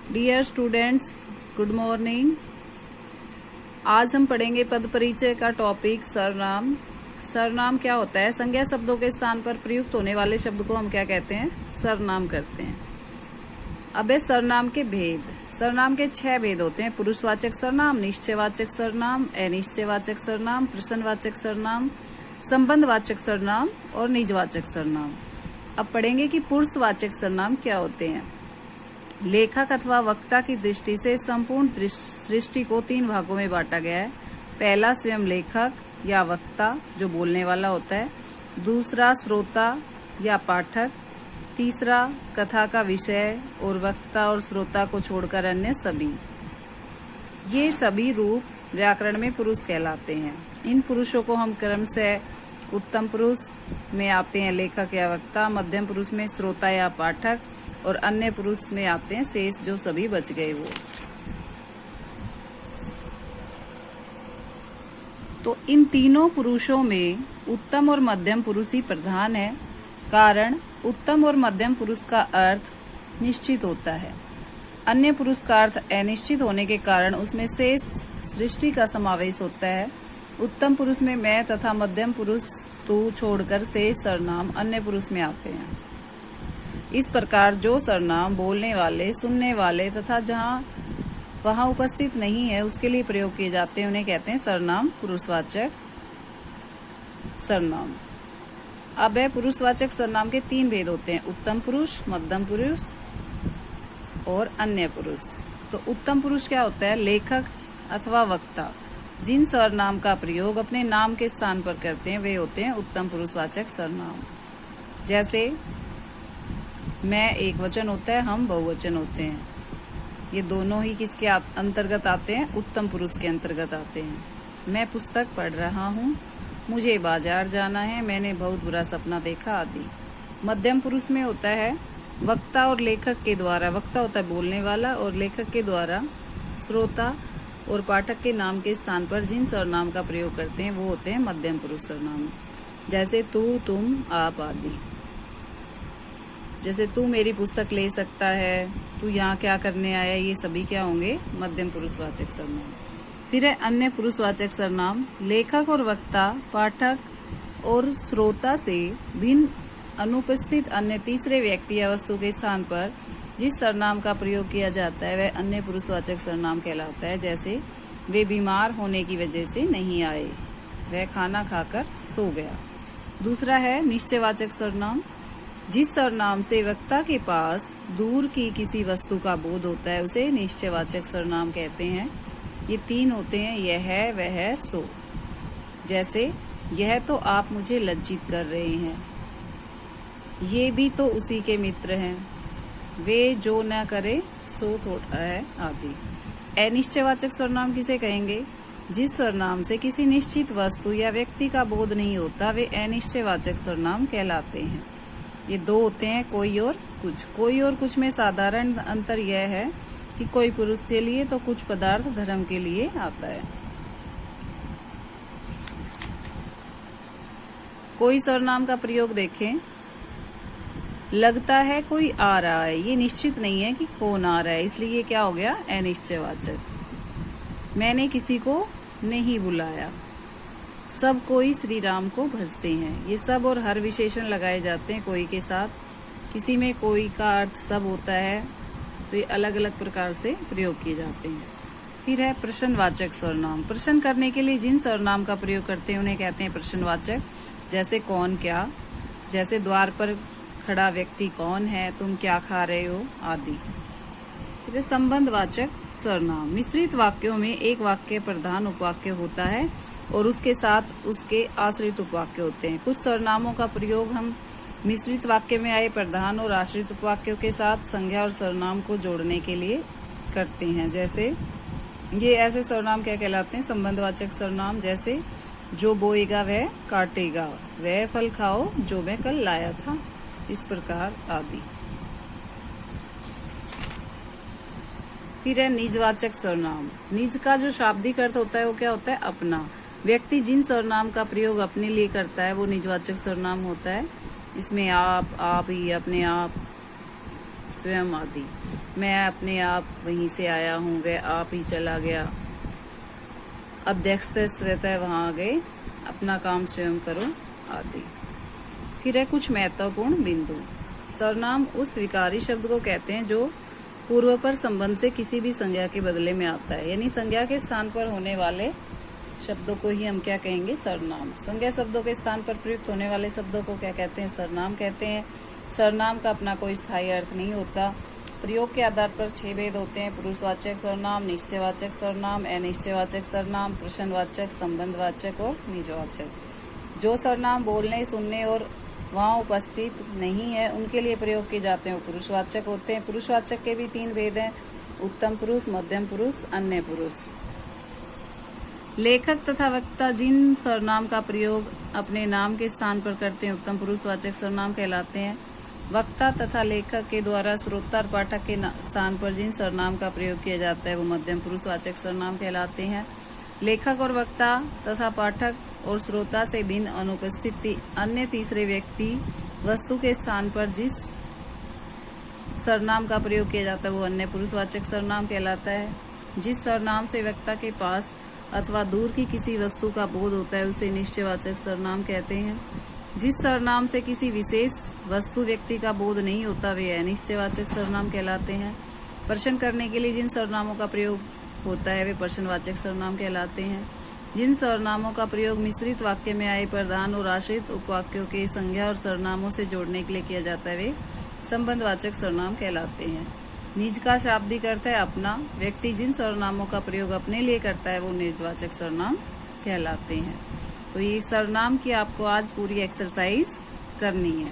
Dear students, good morning. आज हम पढ़ेंगे पद परिचय का टॉपिक सर्वनाम। सर्वनाम क्या होता है? संज्ञा शब्दों के स्थान पर प्रयुक्त होने वाले शब्द को हम क्या कहते हैं? सर्वनाम करते हैं। अब है सर्वनाम के भेद। सर्वनाम के 6 भेद होते हैं: पुरुषवाचक सर्वनाम, निश्चयवाचक सर्वनाम, अनिश्चयवाचक सर्वनाम, प्रश्नवाचक सर्वनाम, संबंधवाचक सर्वनाम और निजवाचक सर्वनाम। अब पढ़ेंगे कि पुरुषवाचक सर्वनाम क्या होते हैं। लेखक अथवा वक्ता की दृष्टि से संपूर्ण सृष्टि को 3 भागों में बांटा गया है। पहला स्वयं लेखक या वक्ता जो बोलने वाला होता है, दूसरा श्रोता या पाठक, तीसरा कथा का विषय और वक्ता और श्रोता को छोड़कर अन्य सभी। ये सभी रूप व्याकरण में पुरुष कहलाते हैं। इन पुरुषों को हम क्रम से उत्तम पुरुष में आते हैं लेखक या वक्ता, मध्यम पुरुष में श्रोता या पाठक और अन्य पुरुष में आते हैं शेष जो सभी बच गए वो। तो इन तीनों पुरुषों में उत्तम और मध्यम पुरुष ही प्रधान है। कारण उत्तम और मध्यम पुरुष का अर्थ निश्चित होता है, अन्य पुरुष का अर्थ अनिश्चित होने के कारण उसमें शेष सृष्टि का समावेश होता है। उत्तम पुरुष में मैं तथा मध्यम पुरुष तू छोड़कर शेष सर्वनाम अन्य पुरुष में आते हैं। इस प्रकार जो सर्वनाम बोलने वाले, सुनने वाले तथा जहाँ वहाँ उपस्थित नहीं है उसके लिए प्रयोग किए जाते हैं, उन्हें कहते हैं सर्वनाम पुरुषवाचक सर्वनाम। अब है पुरुषवाचक सर्वनाम के 3 भेद होते हैं: उत्तम पुरुष, मध्यम पुरुष और अन्य पुरुष। तो उत्तम पुरुष क्या होता है? लेखक अथवा वक्ता जिन सर्वनाम का प्रयोग अपने नाम के स्थान पर करते हैं वे होते हैं उत्तम पुरुषवाचक सर्वनाम। जैसे मैं एक वचन होता है, हम बहुवचन होते हैं। ये दोनों ही किसके अंतर्गत आते हैं? उत्तम पुरुष के अंतर्गत आते हैं। मैं पुस्तक पढ़ रहा हूँ, मुझे बाजार जाना है, मैंने बहुत बुरा सपना देखा आदि। मध्यम पुरुष में होता है वक्ता और लेखक के द्वारा, वक्ता होता है बोलने वाला और लेखक के द्वारा श्रोता और पाठक के नाम के स्थान पर जिन सर्वनाम का प्रयोग करते हैं वो होते हैं मध्यम पुरुष सर्वनाम। जैसे तू, तुम, आप आदि। जैसे तू मेरी पुस्तक ले सकता है, तू यहाँ क्या करने आया, ये सभी क्या होंगे? मध्यम पुरुषवाचक सर्वनाम। फिर है अन्य पुरुषवाचक सर्वनाम। लेखक और वक्ता, पाठक और श्रोता से भिन्न अनुपस्थित अन्य तीसरे व्यक्ति या वस्तु के स्थान पर जिस सर्वनाम का प्रयोग किया जाता है वह अन्य पुरुषवाचक सर्वनाम कहलाता है। जैसे वे बीमार होने की वजह से नहीं आए, वह खाना खाकर सो गया। दूसरा है निश्चयवाचक सर्वनाम। जिस सर्वनाम से वक्ता के पास दूर की किसी वस्तु का बोध होता है उसे निश्चयवाचक सर्वनाम कहते हैं। ये 3 होते हैं: यह है, वह है, सो। जैसे यह तो आप मुझे लज्जित कर रहे हैं, ये भी तो उसी के मित्र हैं, वे जो न करे सो थोड़ा है आदि। अनिश्चयवाचक सर्वनाम किसे कहेंगे? जिस सर्वनाम से किसी निश्चित वस्तु या व्यक्ति का बोध नहीं होता वे अनिश्चयवाचक सर्वनाम कहलाते हैं। ये 2 होते हैं: कोई और कुछ। कोई और कुछ में साधारण अंतर यह है कि कोई पुरुष के लिए तो कुछ पदार्थ धर्म के लिए आता है। कोई सर्वनाम का प्रयोग देखें। लगता है कोई आ रहा है, ये निश्चित नहीं है कि कौन आ रहा है, इसलिए ये क्या हो गया? अनिश्चयवाचक। मैंने किसी को नहीं बुलाया, सब कोई श्री राम को भजते हैं। ये सब और हर विशेषण लगाए जाते हैं कोई के साथ। किसी में कोई का अर्थ सब होता है, तो ये अलग अलग प्रकार से प्रयोग किए जाते हैं। फिर है प्रश्नवाचक सर्वनाम। प्रश्न करने के लिए जिन सर्वनाम का प्रयोग करते हैं उन्हें कहते हैं प्रश्नवाचक। जैसे कौन, क्या। जैसे द्वार पर खड़ा व्यक्ति कौन है, तुम क्या खा रहे हो आदि। फिर संबंधवाचक सर्वनाम। मिश्रित वाक्यों में एक वाक्य प्रधान उपवाक्य होता है और उसके साथ उसके आश्रित उपवाक्य होते हैं। कुछ सर्वनामों का प्रयोग हम मिश्रित वाक्य में आए प्रधान और आश्रित उपवाक्यों के साथ संज्ञा और सर्वनाम को जोड़ने के लिए करते हैं। जैसे ये ऐसे सर्वनाम क्या कहलाते हैं? संबंधवाचक सर्वनाम। जैसे जो बोएगा वह काटेगा, वह फल खाओ जो मैं कल लाया था, इस प्रकार आदि। फिर है निजवाचक सर्वनाम। निज का जो शाब्दिक अर्थ होता है वो क्या होता है? अपना। व्यक्ति जिन सर्वनाम का प्रयोग अपने लिए करता है वो निजवाचक सर्वनाम होता है। इसमें आप, ही, अपने आप, स्वयं आदि। मैं अपने आप वहीं से आया हूँ, वह आप ही चला गया। अध्यक्ष रहता है, वहां आ गए, अपना काम स्वयं करो आदि। फिर है कुछ महत्वपूर्ण बिंदु। सर्वनाम उस विकारी शब्द को कहते हैं जो पूर्वपर संबंध से किसी भी संज्ञा के बदले में आता है, यानी संज्ञा के स्थान पर होने वाले शब्दों को ही हम क्या कहेंगे, सर्वनाम। संज्ञा शब्दों के स्थान पर प्रयुक्त होने वाले शब्दों को क्या कहते हैं, सर्वनाम कहते हैं। सर्वनाम का अपना कोई स्थायी अर्थ नहीं होता। प्रयोग के आधार पर 6 भेद होते हैं: पुरुषवाचक सर्वनाम, निश्चयवाचक सर्वनाम, अनिश्चयवाचक सर्वनाम, प्रश्नवाचक, संबंधवाचक और निजवाचक। जो सर्वनाम बोलने, सुनने और वहाँ उपस्थित नहीं है उनके लिए प्रयोग किए जाते हैं वो पुरुषवाचक होते हैं। पुरुषवाचक के भी 3 भेद हैं: उत्तम पुरुष, मध्यम पुरुष, अन्य पुरुष। लेखक तथा वक्ता जिन सर्वनाम का प्रयोग अपने नाम के स्थान पर करते हैं उत्तम पुरुषवाचक सर्वनाम कहलाते हैं। वक्ता तथा लेखक के द्वारा श्रोता और पाठक के स्थान पर जिन सर्वनाम का प्रयोग किया जाता है वो मध्यम पुरुषवाचक सर्वनाम कहलाते हैं। लेखक और वक्ता तथा पाठक और श्रोता से भिन्न अनुपस्थित अन्य तीसरे व्यक्ति वस्तु के स्थान पर जिस सर्वनाम का प्रयोग किया जाता है वो अन्य पुरुषवाचक सर्वनाम कहलाता है। जिस सर्वनाम से वक्ता के पास अथवा दूर की किसी वस्तु का बोध होता है उसे निश्चयवाचक सर्वनाम कहते हैं। जिस सर्वनाम से किसी विशेष वस्तु व्यक्ति का बोध नहीं होता वे अनिश्चयवाचक सर्वनाम कहलाते हैं। प्रश्न करने के लिए जिन सर्वनामों का प्रयोग होता है वे प्रश्नवाचक सर्वनाम कहलाते हैं। जिन सर्वनामों का प्रयोग मिश्रित वाक्य में आए प्रधान और आश्रित उपवाक्यों के संज्ञा और सर्वनामों से जोड़ने के लिए किया जाता है वे संबंधवाचक सर्वनाम कहलाते हैं। निज का शाब्दिक अर्थ है अपना। व्यक्ति जिन सर्वनामों का प्रयोग अपने लिए करता है वो निजवाचक सर्वनाम कहलाते हैं। तो ये सर्वनाम की आपको आज पूरी एक्सरसाइज करनी है।